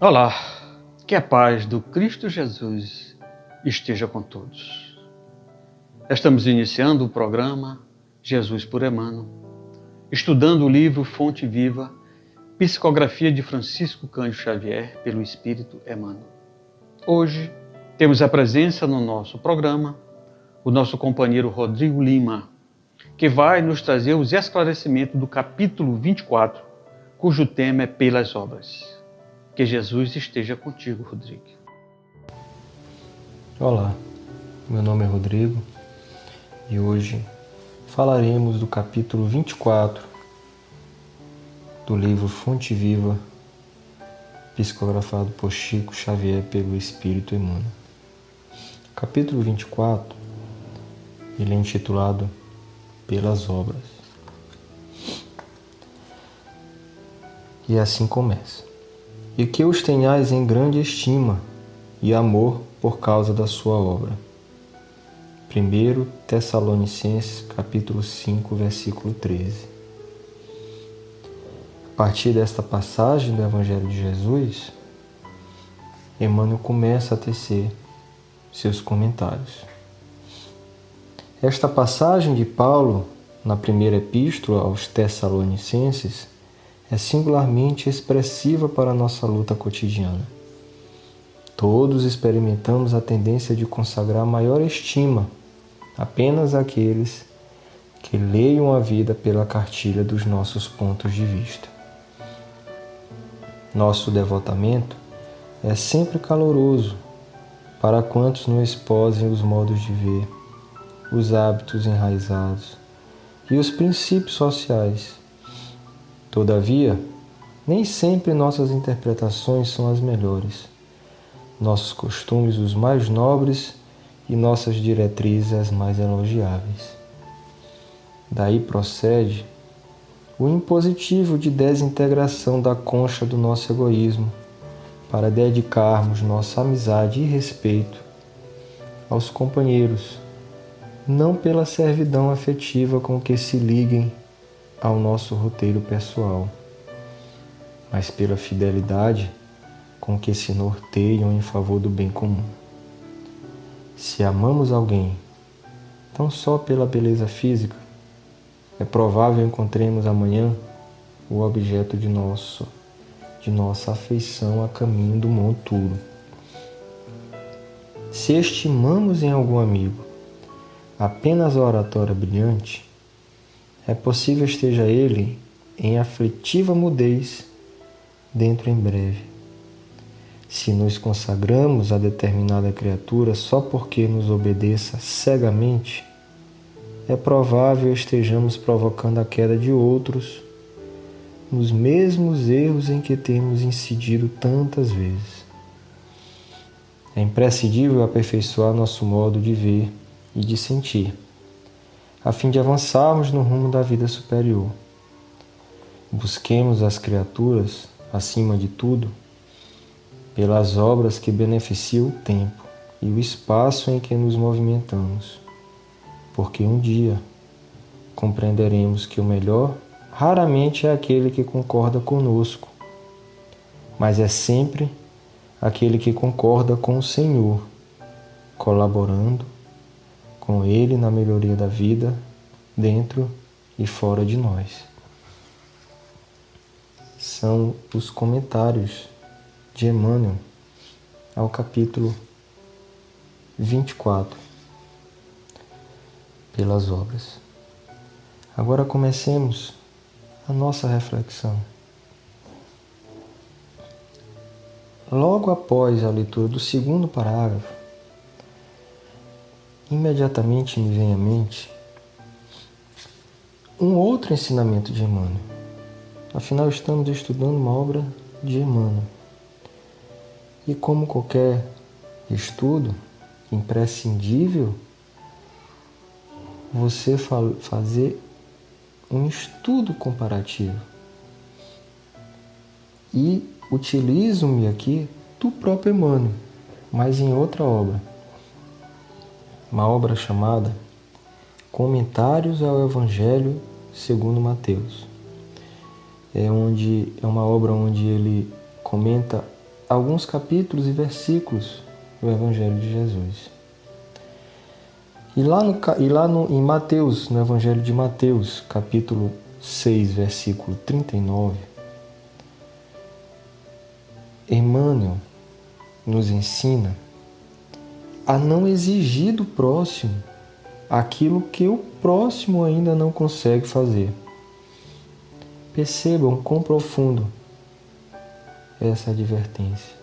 Olá, que a paz do Cristo Jesus esteja com todos. Estamos iniciando o programa Jesus por Emmanuel, estudando o livro Fonte Viva, Psicografia de Francisco Cândido Xavier pelo Espírito Emmanuel. Hoje temos a presença no nosso programa o nosso companheiro Rodrigo Lima, que vai nos trazer os esclarecimentos do capítulo 24, cujo tema é Pelas Obras. Que Jesus esteja contigo, Rodrigo. Olá, meu nome é Rodrigo e hoje falaremos do capítulo 24 do livro Fonte Viva, psicografado por Chico Xavier pelo Espírito Emmanuel. O capítulo 24, ele é intitulado Pelas Obras. E assim começa. E que os tenhais em grande estima e amor por causa da sua obra. 1 Tessalonicenses, capítulo 5, versículo 13. A partir desta passagem do Evangelho de Jesus, Emmanuel começa a tecer seus comentários. Esta passagem de Paulo, na primeira epístola aos Tessalonicenses, é singularmente expressiva para a nossa luta cotidiana. Todos experimentamos a tendência de consagrar maior estima apenas àqueles que leiam a vida pela cartilha dos nossos pontos de vista. Nosso devotamento é sempre caloroso para quantos não esposem os modos de ver, os hábitos enraizados e os princípios sociais. Todavia, nem sempre nossas interpretações são as melhores, nossos costumes os mais nobres e nossas diretrizes as mais elogiáveis. Daí procede o impositivo de desintegração da concha do nosso egoísmo para dedicarmos nossa amizade e respeito aos companheiros, não pela servidão afetiva com que se liguem ao nosso roteiro pessoal, mas pela fidelidade com que se norteiam em favor do bem comum. Se amamos alguém tão só pela beleza física, é provável encontremos amanhã o objeto de nossa afeição a caminho do monturo. Se estimamos em algum amigo apenas a oratória brilhante, é possível esteja ele em aflitiva mudez dentro em breve. Se nos consagramos a determinada criatura só porque nos obedeça cegamente, é provável estejamos provocando a queda de outros nos mesmos erros em que temos incidido tantas vezes. É imprescindível aperfeiçoar nosso modo de ver e de sentir, a fim de avançarmos no rumo da vida superior. Busquemos as criaturas, acima de tudo, pelas obras que beneficiam o tempo e o espaço em que nos movimentamos, porque um dia compreenderemos que o melhor raramente é aquele que concorda conosco, mas é sempre aquele que concorda com o Senhor, colaborando com Ele na melhoria da vida, dentro e fora de nós. São os comentários de Emmanuel ao capítulo 24, Pelas Obras. Agora comecemos a nossa reflexão. Logo após a leitura do segundo parágrafo, imediatamente me vem à mente um outro ensinamento de Emmanuel. Afinal, estamos estudando uma obra de Emmanuel. E como qualquer estudo, imprescindível você fazer um estudo comparativo. E utilizo-me aqui do próprio Emmanuel, mas em outra obra. Uma obra chamada Comentários ao Evangelho segundo Mateus. É uma obra onde ele comenta alguns capítulos e versículos do Evangelho de Jesus. Em Mateus, no Evangelho de Mateus, capítulo 6, versículo 39, Emmanuel nos ensina a não exigir do próximo aquilo que o próximo ainda não consegue fazer. Percebam quão profundo é essa advertência.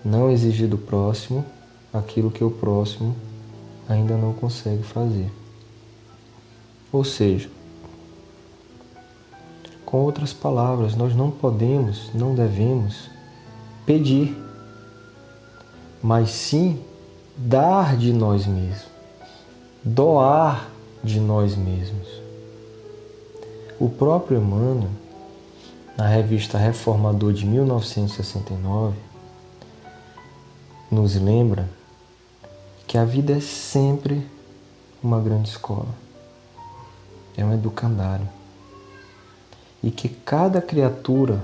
Não exigir do próximo aquilo que o próximo ainda não consegue fazer. Ou seja, com outras palavras, nós não podemos, não devemos pedir, mas sim dar de nós mesmos, doar de nós mesmos. O próprio Emmanuel, na revista Reformador de 1969, nos lembra que a vida é sempre uma grande escola, é um educandário, e que cada criatura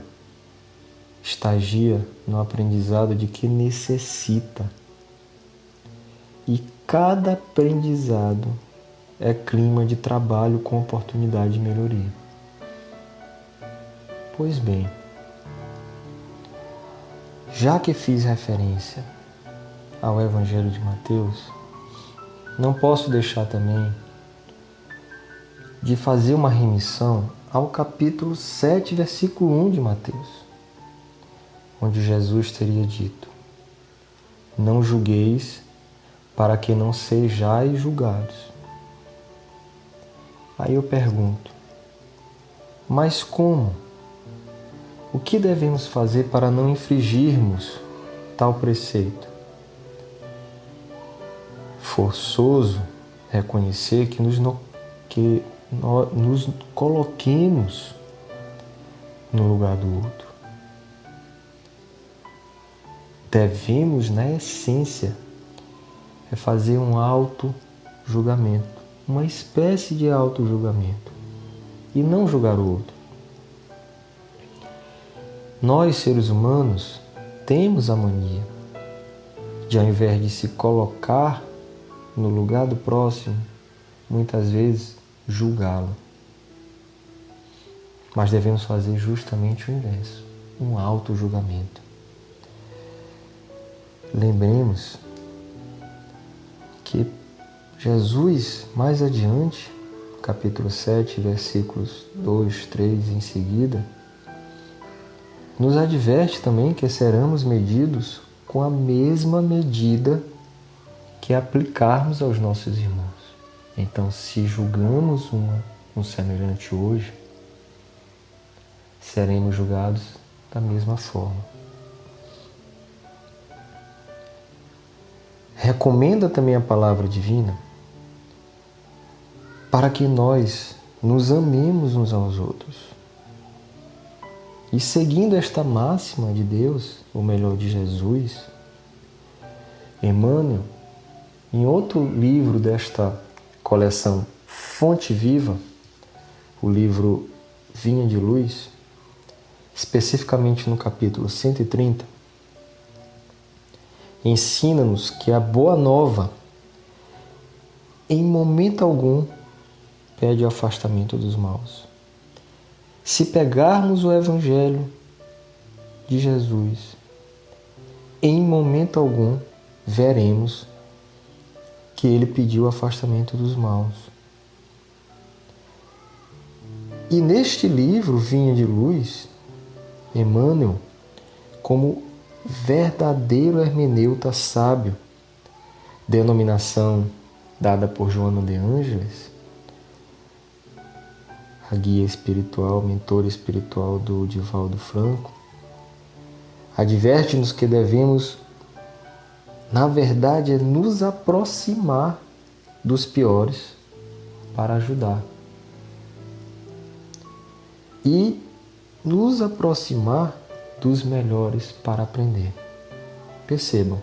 estagia no aprendizado de que necessita, e cada aprendizado é clima de trabalho com oportunidade de melhoria. Pois bem, já que fiz referência ao Evangelho de Mateus, não posso deixar também de fazer uma remissão ao capítulo 7, versículo 1 de Mateus, onde Jesus teria dito: não julgueis para que não sejais julgados. Aí eu pergunto, mas como? O que devemos fazer para não infringirmos tal preceito? Forçoso reconhecer que nos coloquemos no lugar do outro. Devemos, na essência, fazer um auto-julgamento, uma espécie de auto-julgamento, e não julgar o outro. Nós, seres humanos, temos a mania de, ao invés de se colocar no lugar do próximo, muitas vezes julgá-lo. Mas devemos fazer justamente o inverso, um auto-julgamento. Lembremos que Jesus, mais adiante, capítulo 7, versículos 2, 3 em seguida, nos adverte também que seremos medidos com a mesma medida que aplicarmos aos nossos irmãos. Então, se julgamos um semelhante hoje, seremos julgados da mesma forma. Recomenda também a palavra divina para que nós nos amemos uns aos outros. E seguindo esta máxima de Deus, ou melhor, de Jesus, Emmanuel, em outro livro desta coleção Fonte Viva, o livro Vinha de Luz, especificamente no capítulo 130, ensina-nos que a boa nova, em momento algum, pede o afastamento dos maus. Se pegarmos o Evangelho de Jesus, em momento algum veremos que ele pediu o afastamento dos maus. E neste livro, Vinha de Luz, Emmanuel, como verdadeiro hermeneuta sábio, denominação dada por Joana de Ângeles, a guia espiritual, mentora espiritual do Divaldo Franco, adverte-nos que devemos, na verdade, nos aproximar dos piores para ajudar. E nos aproximar dos melhores para aprender. Percebam,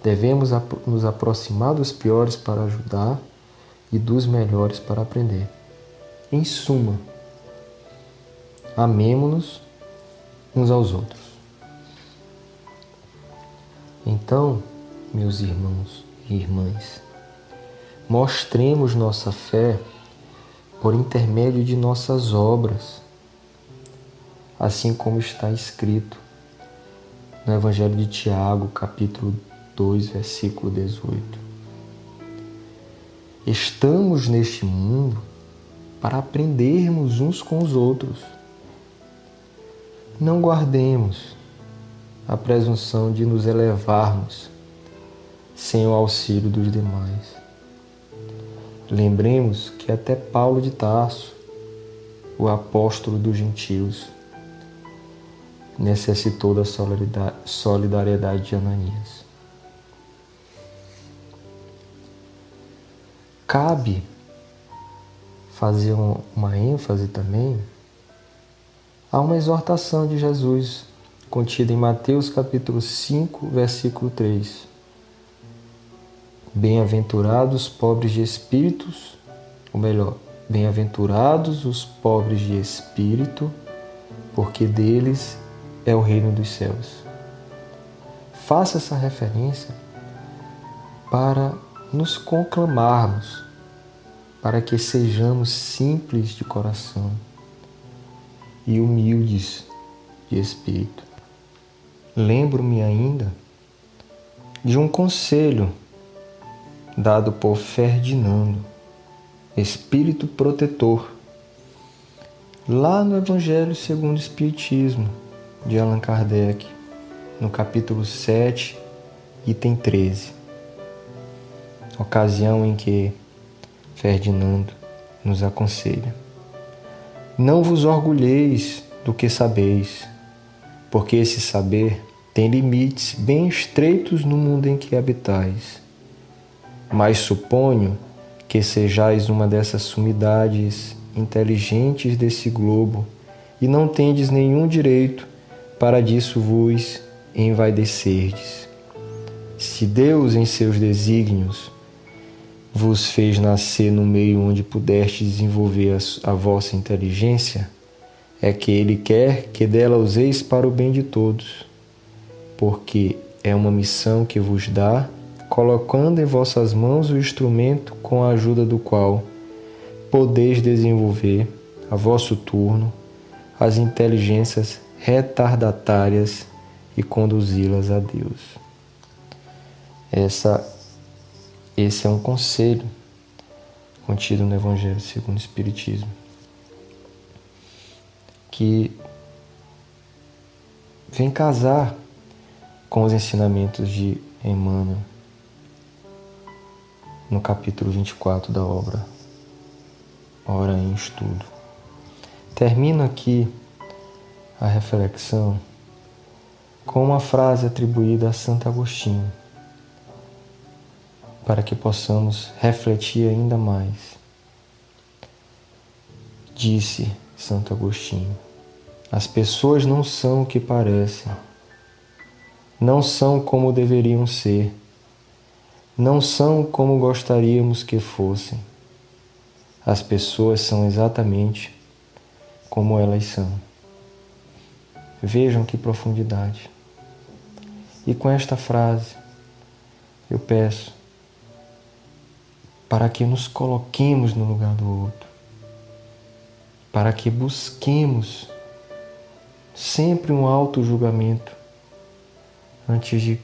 devemos nos aproximar dos piores para ajudar e dos melhores para aprender. Em suma, amemo-nos uns aos outros. Então, meus irmãos e irmãs, mostremos nossa fé por intermédio de nossas obras, assim como está escrito no Evangelho de Tiago, capítulo 2, versículo 18. Estamos neste mundo para aprendermos uns com os outros. Não guardemos a presunção de nos elevarmos sem o auxílio dos demais. Lembremos que até Paulo de Tarso, o apóstolo dos gentios, necessitou da solidariedade de Ananias. Cabe fazer uma ênfase também a uma exortação de Jesus, contida em Mateus capítulo 5, versículo 3. Bem-aventurados os pobres de espíritos, ou melhor, bem-aventurados os pobres de espírito, porque deles é o reino dos céus. Faça essa referência para nos conclamarmos, para que sejamos simples de coração e humildes de espírito. Lembro-me ainda de um conselho dado por Ferdinando, espírito protetor, lá no Evangelho segundo o Espiritismo, de Allan Kardec, no capítulo 7, item 13. Ocasião em que Ferdinando nos aconselha: não vos orgulheis do que sabeis, porque esse saber tem limites bem estreitos no mundo em que habitais. Mas suponho que sejais uma dessas sumidades inteligentes desse globo e não tendes nenhum direito para disso vos envaidecerdes. Se Deus, em seus desígnios, vos fez nascer no meio onde pudestes desenvolver a vossa inteligência, é que Ele quer que dela useis para o bem de todos, porque é uma missão que vos dá, colocando em vossas mãos o instrumento com a ajuda do qual podeis desenvolver, a vosso turno, as inteligências retardatárias e conduzi-las a Deus. Esse é um conselho contido no Evangelho segundo o Espiritismo, que vem casar com os ensinamentos de Emmanuel no capítulo 24 da obra Ora em Estudo. Termino aqui a reflexão com uma frase atribuída a Santo Agostinho, para que possamos refletir ainda mais. Disse Santo Agostinho: as pessoas não são o que parecem, não são como deveriam ser, não são como gostaríamos que fossem. As pessoas são exatamente como elas são. Vejam que profundidade. E com esta frase, eu peço para que nos coloquemos no lugar do outro, para que busquemos sempre um auto-julgamento antes de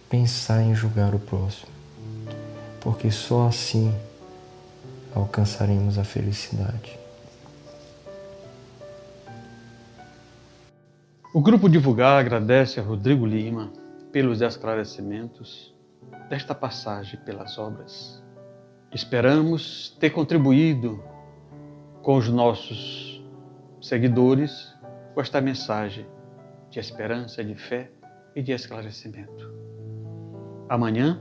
pensar em julgar o próximo, porque só assim alcançaremos a felicidade. O Grupo Divulgar agradece a Rodrigo Lima pelos esclarecimentos desta passagem pelas obras. Esperamos ter contribuído com os nossos seguidores com esta mensagem de esperança, de fé e de esclarecimento. Amanhã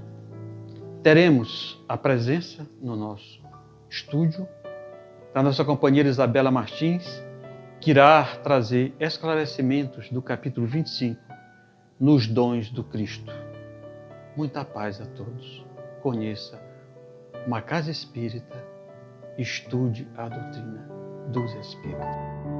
teremos a presença no nosso estúdio da nossa companheira Isabela Martins, que irá trazer esclarecimentos do capítulo 25, nos dons do Cristo. Muita paz a todos. Conheça uma casa espírita, estude a doutrina dos Espíritos.